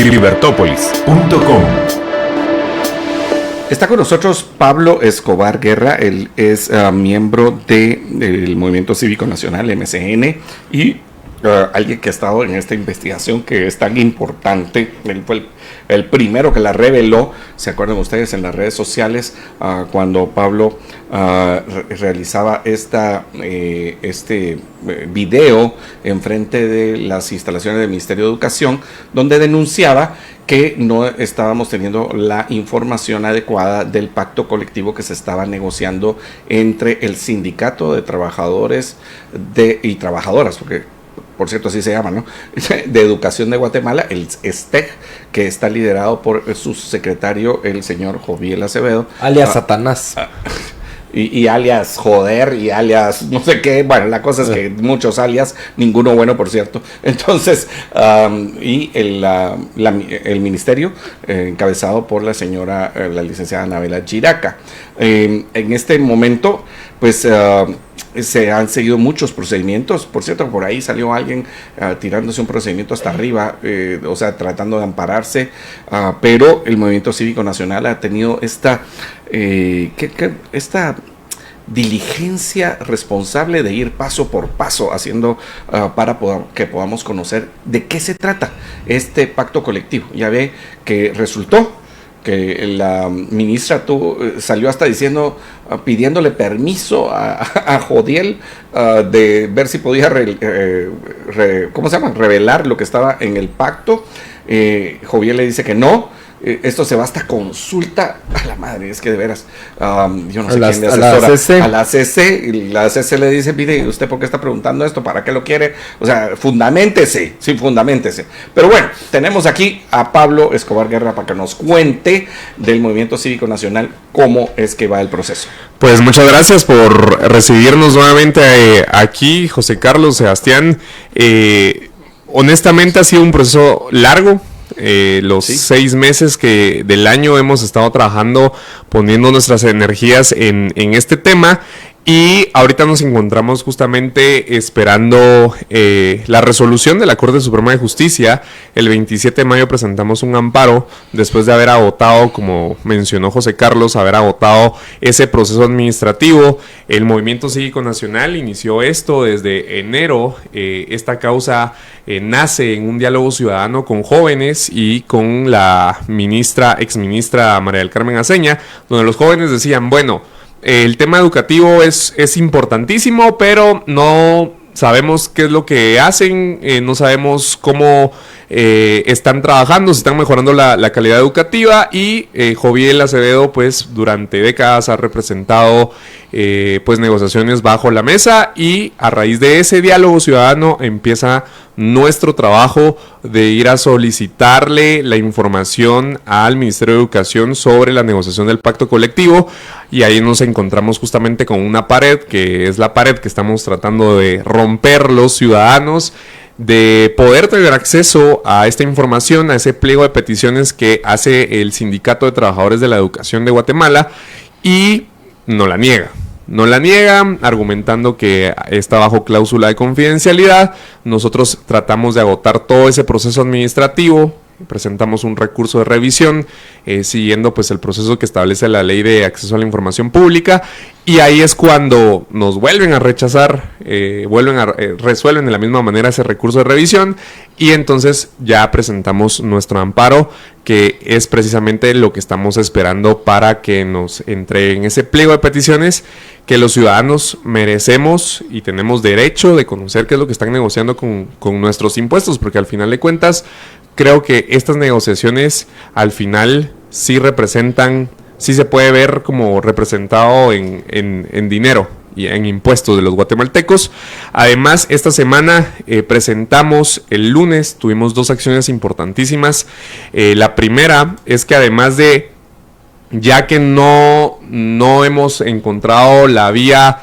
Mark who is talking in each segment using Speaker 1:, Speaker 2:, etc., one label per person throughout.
Speaker 1: libertópolis.com.
Speaker 2: Está con nosotros Pablo Escobar Guerra. Él es miembro del Movimiento Cívico Nacional, MCN, y alguien que ha estado en esta investigación que es tan importante. Él fue el primero que la reveló, se acuerdan ustedes, en las redes sociales, cuando Pablo realizaba este video enfrente de las instalaciones del Ministerio de Educación, donde denunciaba que no estábamos teniendo la información adecuada del pacto colectivo que se estaba negociando entre el Sindicato de Trabajadores y Trabajadoras, porque por cierto así se llama, ¿no?, de Educación de Guatemala, el STEG, que está liderado por su secretario, el señor Joviel Acevedo,
Speaker 3: alias Satanás.
Speaker 2: Y alias joder, y alias no sé qué. Bueno, la cosa es que muchos alias, ninguno bueno, por cierto. Entonces, y el ministerio, encabezado por la señora, la licenciada Anabela Chiraca. En este momento, pues se han seguido muchos procedimientos. Por cierto, por ahí salió alguien tirándose un procedimiento hasta arriba, o sea, tratando de ampararse, pero el Movimiento Cívico Nacional ha tenido esta diligencia responsable de ir paso por paso haciendo para que podamos conocer de qué se trata este pacto colectivo. Ya ve que resultó que la ministra salió hasta diciendo, pidiéndole permiso a Jodiel de ver si podía revelar lo que estaba en el pacto. Jodiel le dice que no. Esto se va hasta consulta a la madre, es que de veras, yo no sé quién le asesora, a la CC, y la CC le dice, mire, ¿usted por qué está preguntando esto? ¿Para qué lo quiere? O sea, fundamentese. Pero bueno, tenemos aquí a Pablo Escobar Guerra para que nos cuente del Movimiento Cívico Nacional cómo es que va el proceso.
Speaker 4: Pues muchas gracias por recibirnos nuevamente aquí, José Carlos, Sebastián. Honestamente ha sido un proceso largo. Los 6 meses del año hemos estado trabajando, poniendo nuestras energías en este tema, y ahorita nos encontramos justamente esperando la resolución de la Corte Suprema de Justicia. El 27 de mayo presentamos un amparo después de haber agotado, como mencionó José Carlos, haber agotado ese proceso administrativo. El Movimiento Cívico Nacional inició esto desde enero. Esta causa nace en un diálogo ciudadano con jóvenes y con la exministra María del Carmen Aceña, donde los jóvenes decían, bueno, el tema educativo es importantísimo, pero no sabemos qué es lo que hacen, no sabemos cómo están trabajando, si están mejorando la calidad educativa, y Joviel Acevedo pues durante décadas ha representado pues negociaciones bajo la mesa, y a raíz de ese diálogo ciudadano empieza nuestro trabajo de ir a solicitarle la información al Ministerio de Educación sobre la negociación del pacto colectivo, y ahí nos encontramos justamente con una pared, que es la pared que estamos tratando de romper los ciudadanos, de poder tener acceso a esta información, a ese pliego de peticiones que hace el Sindicato de Trabajadores de la Educación de Guatemala, y no la niega, argumentando que está bajo cláusula de confidencialidad. Nosotros tratamos de agotar todo ese proceso administrativo, presentamos un recurso de revisión siguiendo pues el proceso que establece la Ley de Acceso a la Información Pública, y ahí es cuando nos vuelven a rechazar, resuelven de la misma manera ese recurso de revisión, y entonces ya presentamos nuestro amparo, que es precisamente lo que estamos esperando para que nos entreguen ese pliego de peticiones que los ciudadanos merecemos y tenemos derecho de conocer qué es lo que están negociando con nuestros impuestos, porque al final de cuentas creo que estas negociaciones al final sí se puede ver como representado en dinero y en impuestos de los guatemaltecos. Además, esta semana presentamos, el lunes, tuvimos 2 acciones importantísimas. La primera es que además de, ya que no hemos encontrado la vía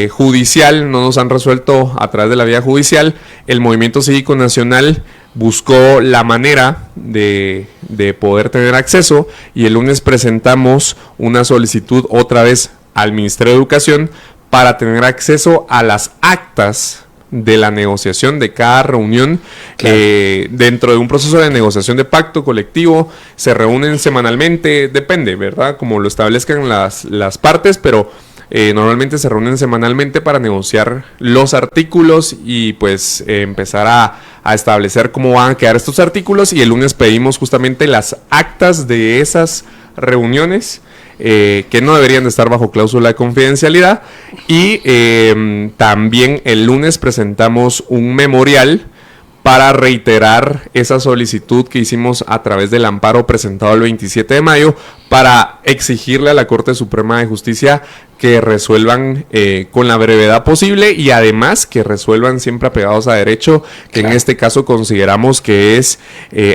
Speaker 4: judicial, no nos han resuelto a través de la vía judicial, el Movimiento Cívico Nacional buscó la manera de poder tener acceso, y el lunes presentamos una solicitud otra vez al Ministerio de Educación para tener acceso a las actas de la negociación de cada reunión. Claro. Dentro de un proceso de negociación de pacto colectivo se reúnen semanalmente, depende, ¿verdad? Como lo establezcan las partes, pero normalmente se reúnen semanalmente para negociar los artículos y pues empezar a establecer cómo van a quedar estos artículos, y el lunes pedimos justamente las actas de esas reuniones, que no deberían de estar bajo cláusula de confidencialidad, y también el lunes presentamos un memorial para reiterar esa solicitud que hicimos a través del amparo presentado el 27 de mayo para exigirle a la Corte Suprema de Justicia que resuelvan con la brevedad posible, y además que resuelvan siempre apegados a derecho, que claro, en este caso consideramos que es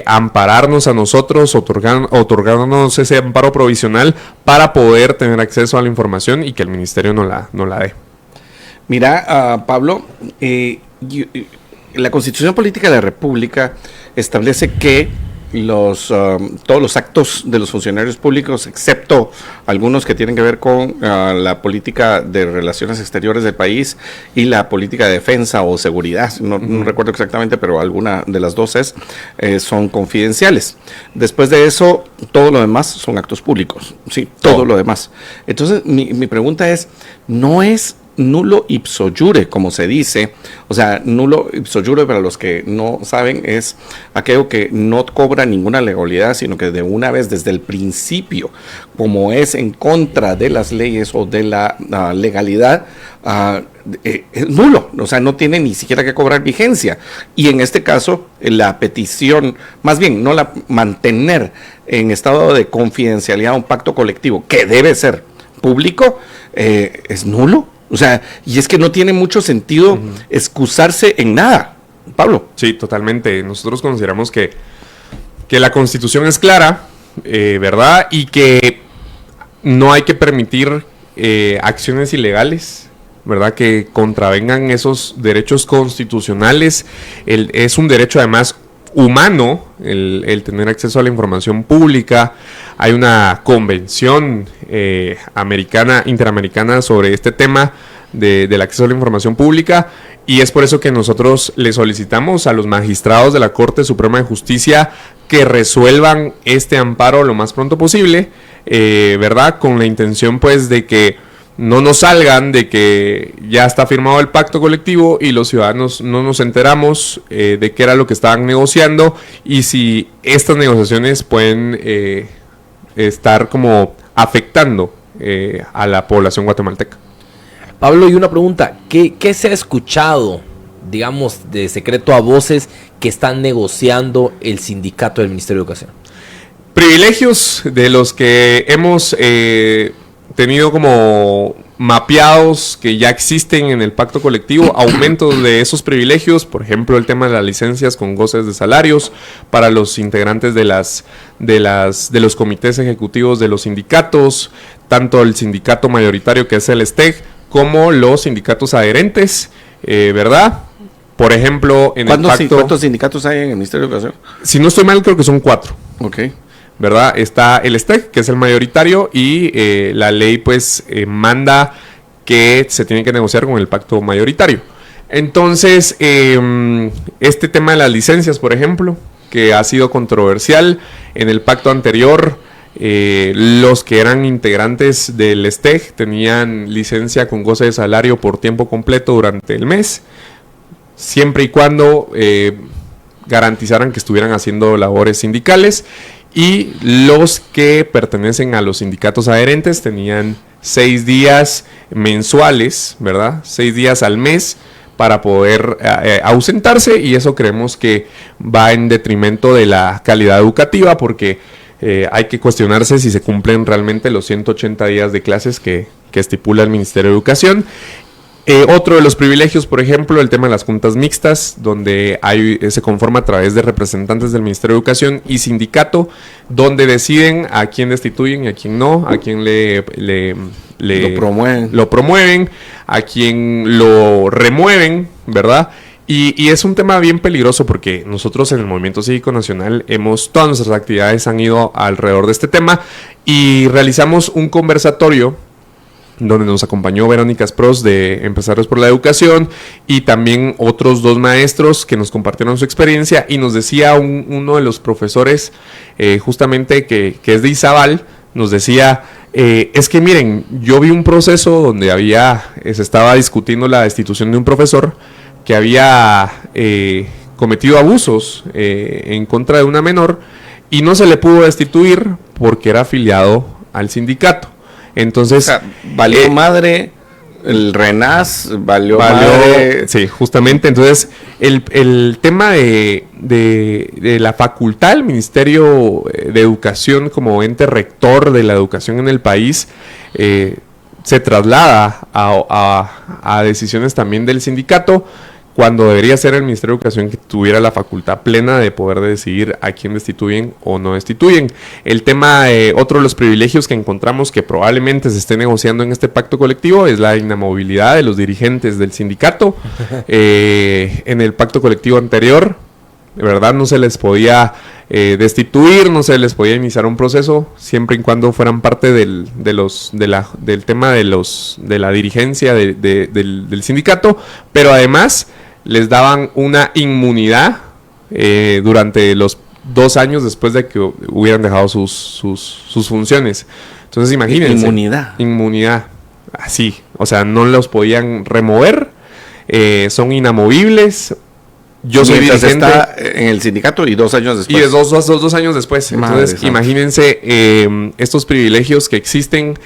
Speaker 4: ampararnos a nosotros, otorgarnos ese amparo provisional para poder tener acceso a la información y que el Ministerio no la dé.
Speaker 2: Mira, Pablo, la Constitución Política de la República establece que todos los actos de los funcionarios públicos, excepto algunos que tienen que ver con la política de relaciones exteriores del país y la política de defensa o seguridad, no recuerdo exactamente, pero alguna de las dos son confidenciales. Después de eso, todo lo demás son actos públicos, sí, todo lo demás. Entonces, mi pregunta es, ¿no es nulo ipso iure, como se dice? O sea, nulo ipso iure, para los que no saben, es aquello que no cobra ninguna legalidad, sino que de una vez, desde el principio, como es en contra de las leyes o de la legalidad, es nulo, o sea, no tiene ni siquiera que cobrar vigencia. Y en este caso, la petición, más bien, no mantener en estado de confidencialidad un pacto colectivo que debe ser público, es nulo. O sea, y es que no tiene mucho sentido excusarse en nada, Pablo.
Speaker 4: Sí, totalmente. Nosotros consideramos que la Constitución es clara, ¿verdad? Y que no hay que permitir acciones ilegales, ¿verdad? Que contravengan esos derechos constitucionales. Es un derecho, además, humano el tener acceso a la información pública. Hay una convención interamericana sobre este tema del acceso a la información pública, y es por eso que nosotros le solicitamos a los magistrados de la Corte Suprema de Justicia que resuelvan este amparo lo más pronto posible, ¿verdad? Con la intención pues de que no nos salgan de que ya está firmado el pacto colectivo y los ciudadanos no nos enteramos de qué era lo que estaban negociando, y si estas negociaciones pueden estar como afectando a la población guatemalteca.
Speaker 1: Pablo, y una pregunta, ¿qué se ha escuchado, digamos, de secreto a voces que están negociando el sindicato del Ministerio de Educación?
Speaker 4: Privilegios de los que hemos tenido como mapeados que ya existen en el pacto colectivo, aumentos de esos privilegios, por ejemplo el tema de las licencias con goces de salarios para los integrantes de los comités ejecutivos de los sindicatos, tanto el sindicato mayoritario que es el STEG como los sindicatos adherentes, ¿verdad? Por ejemplo, en el pacto...
Speaker 2: ¿Cuántos sindicatos hay en el Ministerio de Educación?
Speaker 4: Si no estoy mal, creo que son 4.
Speaker 2: Ok.
Speaker 4: ¿Verdad? Está el STEC, que es el mayoritario, y la ley pues manda que se tiene que negociar con el pacto mayoritario. Entonces, este tema de las licencias, por ejemplo, que ha sido controversial en el pacto anterior, los que eran integrantes del STEC tenían licencia con goce de salario por tiempo completo durante el mes, siempre y cuando garantizaran que estuvieran haciendo labores sindicales. Y los que pertenecen a los sindicatos adherentes tenían 6 días mensuales, ¿verdad? 6 días al mes para poder ausentarse, y eso creemos que va en detrimento de la calidad educativa, porque hay que cuestionarse si se cumplen realmente los 180 días de clases que estipula el Ministerio de Educación. Otro de los privilegios, por ejemplo, el tema de las juntas mixtas, donde se conforma a través de representantes del Ministerio de Educación y sindicato, donde deciden a quién destituyen y a quién no, a quién lo promueven, a quién lo remueven, ¿verdad? Y es un tema bien peligroso, porque nosotros en el Movimiento Cívico Nacional todas nuestras actividades han ido alrededor de este tema, y realizamos un conversatorio donde nos acompañó Verónica Spros de Empresarios por la Educación y también otros 2 maestros que nos compartieron su experiencia, y nos decía uno de los profesores justamente que es de Izabal, nos decía, es que miren, yo vi un proceso donde se estaba discutiendo la destitución de un profesor que había cometido abusos en contra de una menor y no se le pudo destituir porque era afiliado al sindicato. Entonces,
Speaker 2: o sea, valió madre el RENAS, valió madre.
Speaker 4: Sí, justamente. Entonces, el tema de la facultad del Ministerio de Educación como ente rector de la educación en el país se traslada a decisiones también del sindicato, cuando debería ser el Ministerio de Educación que tuviera la facultad plena de poder decidir a quién destituyen o no destituyen. El tema, otro de los privilegios que encontramos que probablemente se esté negociando en este pacto colectivo es la inamovilidad de los dirigentes del sindicato. En el pacto colectivo anterior, de verdad, no se les podía destituir, no se les podía iniciar un proceso, siempre y cuando fueran parte del tema de la dirigencia del sindicato, pero además les daban una inmunidad durante los 2 años después de que hubieran dejado sus funciones. Entonces, imagínense. Inmunidad. Así. O sea, no los podían remover. Son inamovibles. Yo soy dirigente.
Speaker 2: Está en el sindicato y 2 años después.
Speaker 4: Y dos años después. Entonces, imagínense estos privilegios que existen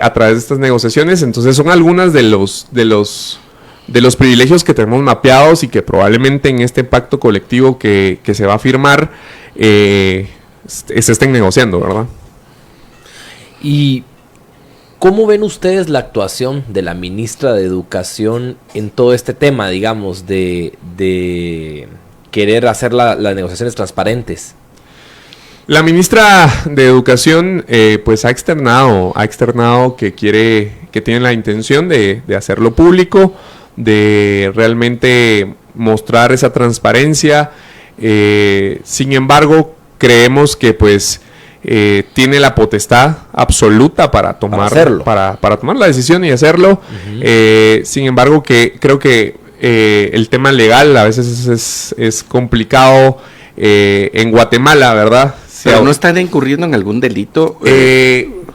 Speaker 4: a través de estas negociaciones. Entonces, son algunas de los privilegios que tenemos mapeados y que probablemente en este pacto colectivo que se va a firmar se estén negociando, ¿verdad?
Speaker 1: Y ¿cómo ven ustedes la actuación de la ministra de Educación en todo este tema, digamos, de querer hacer las negociaciones transparentes?
Speaker 4: La ministra de Educación pues ha externado que tiene la intención de hacerlo público, de realmente mostrar esa transparencia. Sin embargo, creemos que pues tiene la potestad absoluta para tomar la decisión y hacerlo. Uh-huh. Sin embargo, que creo que el tema legal a veces es complicado en Guatemala, ¿verdad?
Speaker 2: Pero no están incurriendo en algún delito.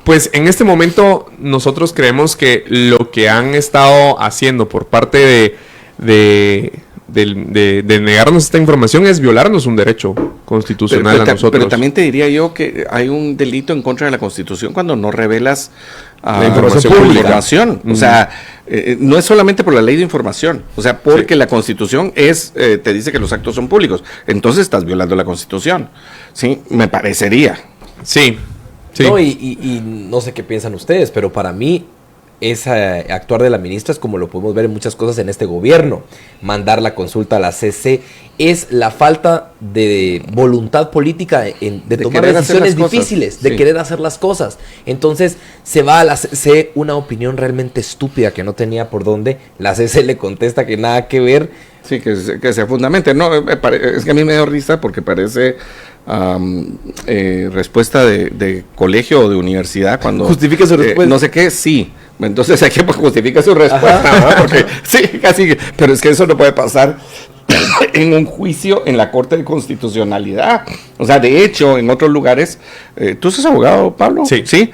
Speaker 4: Pues en este momento nosotros creemos que lo que han estado haciendo por parte de negarnos esta información es violarnos un derecho constitucional a nosotros.
Speaker 2: Pero también te diría yo que hay un delito en contra de la Constitución cuando no revelas
Speaker 4: la información pública.
Speaker 2: O sea, no es solamente por la ley de información, o sea, porque la Constitución te dice que los actos son públicos, entonces estás violando la Constitución. Sí, me parecería.
Speaker 4: Sí.
Speaker 1: No, y no sé qué piensan ustedes, pero para mí actuar de la ministra es como lo podemos ver en muchas cosas en este gobierno. Mandar la consulta a la CC es la falta de voluntad política de tomar decisiones difíciles, de querer hacer las cosas. Entonces se va a la CC una opinión realmente estúpida que no tenía por dónde. La CC le contesta que nada que ver.
Speaker 2: Sí, que sea fundamental. No, es que a mí me da risa porque parece respuesta de colegio o de universidad cuando
Speaker 1: justifica su respuesta.
Speaker 2: No sé qué, sí. Entonces hay que justificar su respuesta, ¿no? Porque sí, casi, pero es que eso no puede pasar en un juicio en la Corte de Constitucionalidad. O sea, de hecho, en otros lugares, ¿tú sos abogado, Pablo?
Speaker 4: Sí.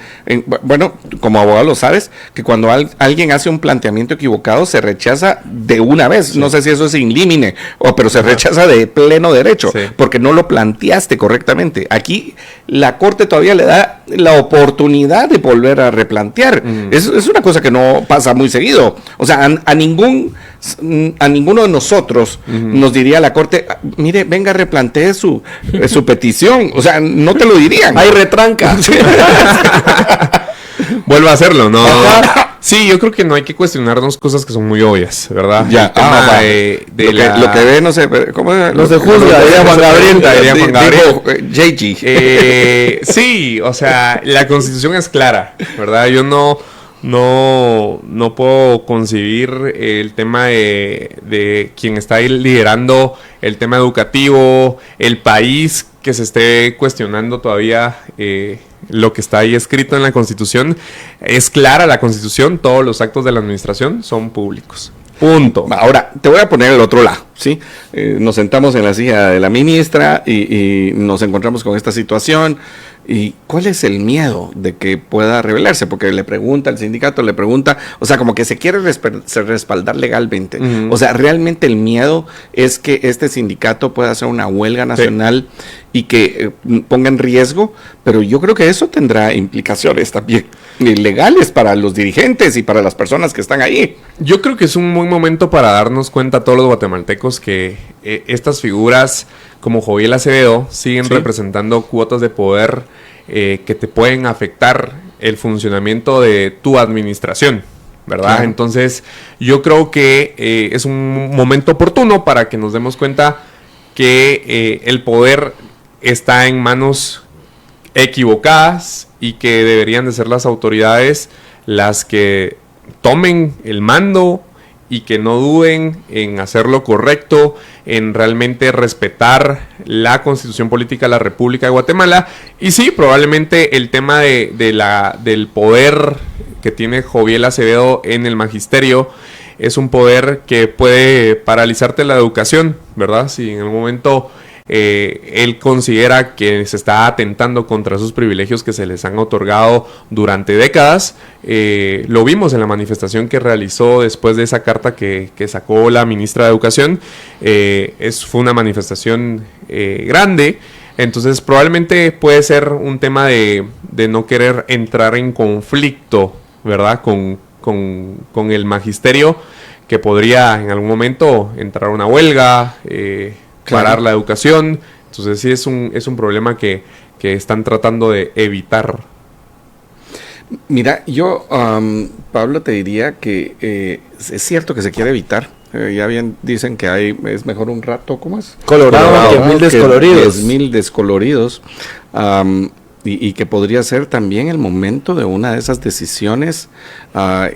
Speaker 2: Bueno, como abogado lo sabes, que cuando alguien hace un planteamiento equivocado, se rechaza de una vez. Sí. No sé si eso es in limine, pero se rechaza de pleno derecho, porque no lo planteaste correctamente. Aquí la Corte todavía le da la oportunidad de volver a replantear. Es una cosa que no pasa muy seguido. O sea, a ninguno de nosotros nos diría la Corte, mire, venga, replantee su petición. O sea, no te lo dirían.
Speaker 1: ¡Ay, retranca!
Speaker 4: Vuelvo a hacerlo, ¿no? Sí, yo creo que no hay que cuestionarnos cosas que son muy obvias, ¿verdad?
Speaker 2: Ya, lo que ve, no sé, ¿cómo
Speaker 1: no se juzga, diría Juan Gabriel.
Speaker 2: JG.
Speaker 4: Sí, o sea, la Constitución es clara, ¿verdad? Yo no puedo concebir el tema de quien está ahí liderando el tema educativo, el país, que se esté cuestionando todavía lo que está ahí escrito en la Constitución. Es clara la Constitución, todos los actos de la administración son públicos. Punto.
Speaker 2: Ahora, te voy a poner el otro lado, ¿sí? Nos sentamos en la silla de la ministra y nos encontramos con esta situación. ¿Y cuál es el miedo de que pueda revelarse? Porque le pregunta al sindicato, le pregunta, o sea, como que se quiere respaldar legalmente. O sea, realmente el miedo es que este sindicato pueda hacer una huelga nacional y que ponga en riesgo, pero yo creo que eso tendrá implicaciones también legales para los dirigentes y para las personas que están ahí.
Speaker 4: Yo creo que es un buen momento para darnos cuenta a todos los guatemaltecos que estas figuras como Joviel Acevedo siguen representando cuotas de poder que te pueden afectar el funcionamiento de tu administración, ¿verdad? Claro. Entonces, yo creo que es un momento oportuno para que nos demos cuenta que el poder está en manos equivocadas y que deberían de ser las autoridades las que tomen el mando y que no duden en hacer lo correcto, en realmente respetar la Constitución Política de la República de Guatemala. Y sí, probablemente el tema del poder que tiene Joviel Acevedo en el magisterio es un poder que puede paralizarte la educación, ¿verdad? Si en algún momento él considera que se está atentando contra esos privilegios que se les han otorgado durante décadas. Lo vimos en la manifestación que realizó después de esa carta que sacó la ministra de Educación. Fue una manifestación grande. Entonces probablemente puede ser un tema de no querer entrar en conflicto, ¿verdad? Con el magisterio, que podría en algún momento entrar a una huelga, parar la educación. Entonces sí es un problema que están tratando de evitar.
Speaker 2: Mira, yo, Pablo, te diría que es cierto que se quiere evitar. Ya bien dicen que es mejor un rato, ¿cómo es?
Speaker 1: Colorado que 1000 descoloridos.
Speaker 2: 10,000 descoloridos. Y que podría ser también el momento de una de esas decisiones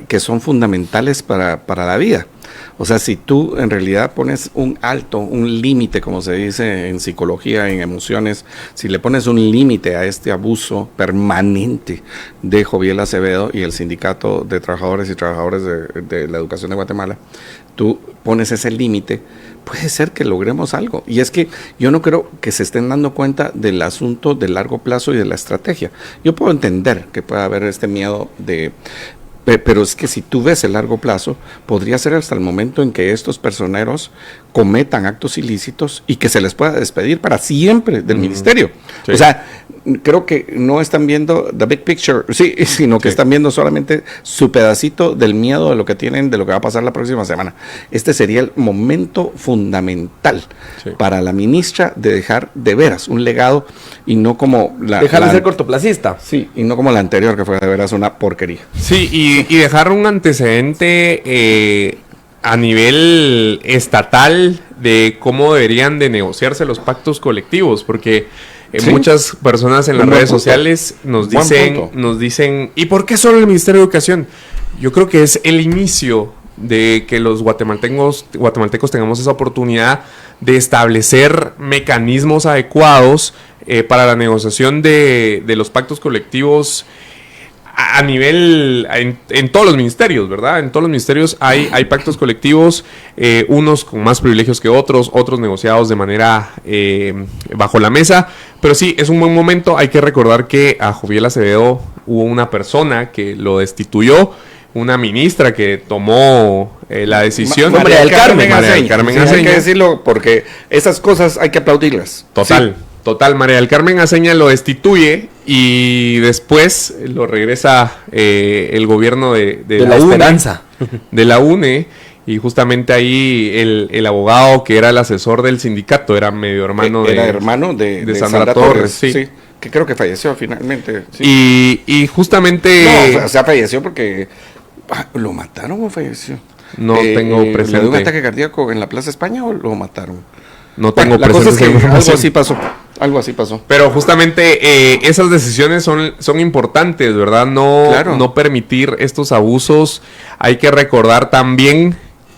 Speaker 2: que son fundamentales para la vida. O sea, si tú en realidad pones un alto, un límite, como se dice en psicología, en emociones, si le pones un límite a este abuso permanente de Joviel Acevedo y el Sindicato de Trabajadores y Trabajadoras de la Educación de Guatemala, tú pones ese límite, puede ser que logremos algo. Y es que yo no creo que se estén dando cuenta del asunto de largo plazo y de la estrategia. Yo puedo entender que pueda haber este miedo pero es que si tú ves el largo plazo, podría ser hasta el momento en que estos personeros cometan actos ilícitos y que se les pueda despedir para siempre del ministerio. Sí. O sea, creo que no están viendo the big picture, sino que están viendo solamente su pedacito del miedo de lo que tienen, de lo que va a pasar la próxima semana. Este sería el momento fundamental para la ministra de dejar de veras un legado y no como
Speaker 1: dejar de ser cortoplacista.
Speaker 2: Sí, y no como la anterior, que fue de veras una porquería.
Speaker 4: Sí, y dejar un antecedente a nivel estatal de cómo deberían de negociarse los pactos colectivos, porque muchas personas en las redes sociales nos dicen, ¿y por qué solo el Ministerio de Educación? Yo creo que es el inicio de que los guatemaltecos tengamos esa oportunidad de establecer mecanismos adecuados para la negociación de los pactos colectivos a nivel, en todos los ministerios, ¿verdad? En todos los ministerios hay pactos colectivos, unos con más privilegios que otros negociados de manera bajo la mesa, pero sí, es un buen momento. Hay que recordar que a Joviel Acevedo hubo una persona que lo destituyó, una ministra que tomó la decisión.
Speaker 2: María del Carmen Aceña. Hay que decirlo porque esas cosas hay que aplaudirlas.
Speaker 4: Total, María del Carmen Aceña lo destituye y después lo regresa el gobierno de
Speaker 1: la Esperanza.
Speaker 4: De la UNE, y justamente ahí el abogado que era el asesor del sindicato era medio hermano
Speaker 2: de Sandra Torres. Sí, que creo que falleció finalmente.
Speaker 4: Sí. Y justamente...
Speaker 2: No, o sea, falleció porque... ¿Lo mataron o falleció?
Speaker 4: No tengo presente.
Speaker 2: ¿Le dio un ataque cardíaco en la Plaza España o lo mataron?
Speaker 4: No tengo presente.
Speaker 2: La cosa es que algo así pasó.
Speaker 4: Pero justamente esas decisiones son importantes, ¿verdad? No permitir estos abusos. Hay que recordar también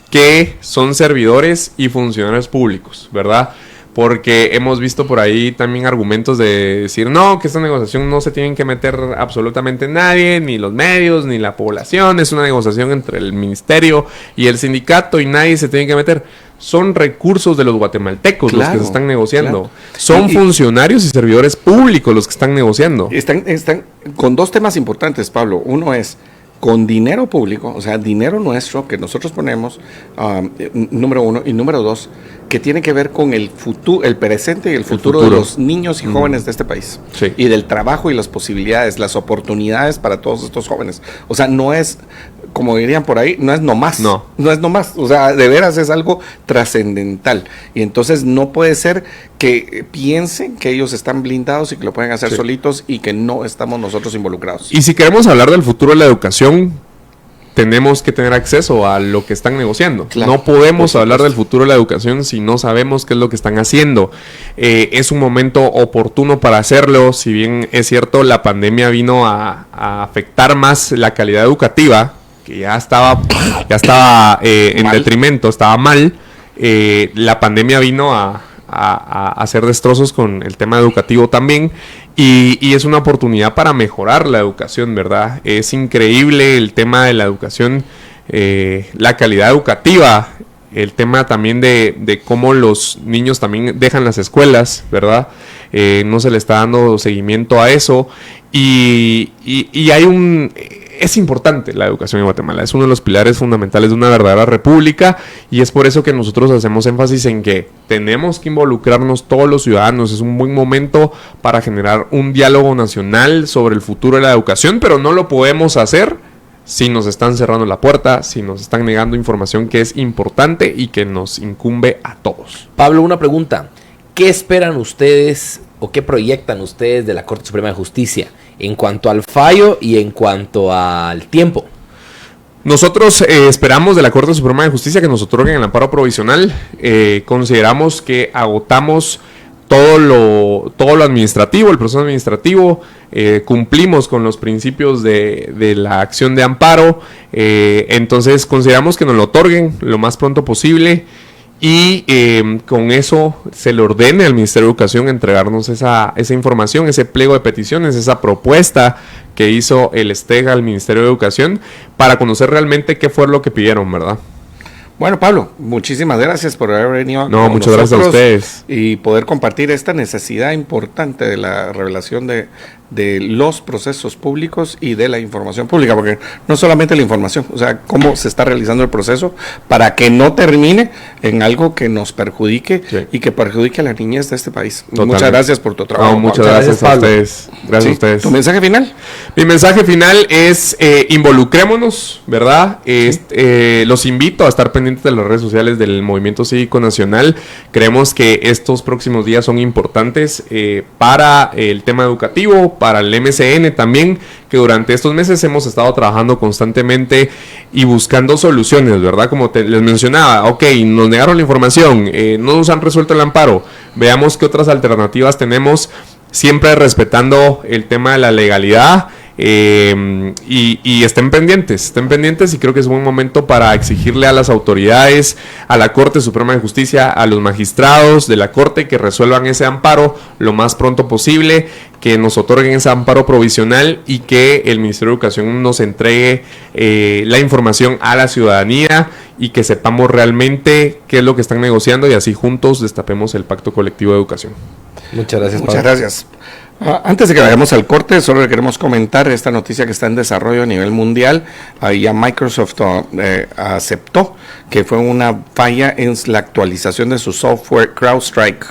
Speaker 4: que son servidores y funcionarios públicos, ¿verdad? porque hemos visto por ahí también argumentos de decir, no, que esta negociación no se tienen que meter absolutamente nadie, ni los medios, ni la población, es una negociación entre el ministerio y el sindicato y nadie se tiene que meter. Son recursos de los guatemaltecos los que se están negociando. Son funcionarios y servidores públicos los que están negociando.
Speaker 2: Están con dos temas importantes, Pablo. Uno es con dinero público, o sea, dinero nuestro que nosotros ponemos, número uno, y número dos, que tiene que ver con el futuro, el presente y el futuro de los niños y jóvenes de este país.
Speaker 4: Sí.
Speaker 2: Y del trabajo y las posibilidades, las oportunidades para todos estos jóvenes. O sea, no es, como dirían por ahí, no es nomás. No es nomás. O sea, de veras es algo trascendental. Y entonces no puede ser que piensen que ellos están blindados y que lo pueden hacer solitos y que no estamos nosotros involucrados.
Speaker 4: Y si queremos hablar del futuro de la educación, tenemos que tener acceso a lo que están negociando. Claro, no podemos hablar del futuro de la educación si no sabemos qué es lo que están haciendo. Es un momento oportuno para hacerlo. Si bien es cierto, la pandemia vino a afectar más la calidad educativa, que ya estaba en detrimento, estaba mal. La pandemia vino a hacer destrozos con el tema educativo también. Y es una oportunidad para mejorar la educación, ¿verdad? Es increíble el tema de la educación, la calidad educativa, el tema también de cómo los niños también dejan las escuelas, ¿verdad? No se le está dando seguimiento a eso. Y es importante la educación en Guatemala, es uno de los pilares fundamentales de una verdadera república, y es por eso que nosotros hacemos énfasis en que tenemos que involucrarnos todos los ciudadanos. Es un buen momento para generar un diálogo nacional sobre el futuro de la educación, pero no lo podemos hacer si nos están cerrando la puerta, si nos están negando información que es importante y que nos incumbe a todos.
Speaker 1: Pablo, una pregunta. ¿Qué esperan ustedes o qué proyectan ustedes de la Corte Suprema de Justicia en cuanto al fallo y en cuanto al tiempo?
Speaker 4: Nosotros esperamos de la Corte Suprema de Justicia que nos otorguen el amparo provisional. Consideramos que agotamos todo lo administrativo, el proceso administrativo, cumplimos con los principios de la acción de amparo, entonces consideramos que nos lo otorguen lo más pronto posible. Y con eso se le ordene al Ministerio de Educación entregarnos esa información, ese pliego de peticiones, esa propuesta que hizo el STEG al Ministerio de Educación para conocer realmente qué fue lo que pidieron, ¿verdad?
Speaker 2: Bueno, Pablo, muchísimas gracias por haber venido.
Speaker 4: No, muchas gracias a ustedes.
Speaker 2: Y poder compartir esta necesidad importante de la revelación de los procesos públicos y de la información pública, porque no solamente la información, o sea, cómo se está realizando el proceso para que no termine en algo que nos perjudique y que perjudique a la niñez de este país. Totalmente. Muchas gracias por tu trabajo.
Speaker 4: No, muchas gracias a ustedes. Gracias a ustedes.
Speaker 2: ¿Tu mensaje final?
Speaker 4: Mi mensaje final es involucrémonos, ¿verdad? Los invito a estar pendientes de las redes sociales del Movimiento Cívico Nacional. Creemos que estos próximos días son importantes para el tema educativo, para el MCN también, que durante estos meses hemos estado trabajando constantemente y buscando soluciones, ¿verdad? Como les mencionaba, ok, nos negaron la información, no nos han resuelto el amparo, veamos qué otras alternativas tenemos, siempre respetando el tema de la legalidad. Y estén pendientes y creo que es un buen momento para exigirle a las autoridades, a la Corte Suprema de Justicia, a los magistrados de la Corte que resuelvan ese amparo lo más pronto posible, que nos otorguen ese amparo provisional y que el Ministerio de Educación nos entregue la información a la ciudadanía y que sepamos realmente qué es lo que están negociando y así juntos destapemos el Pacto Colectivo de Educación.
Speaker 1: Muchas gracias, Pablo.
Speaker 2: Muchas gracias. Antes de que vayamos al corte, solo le queremos comentar esta noticia que está en desarrollo a nivel mundial. Ya Microsoft aceptó que fue una falla en la actualización de su software CrowdStrike.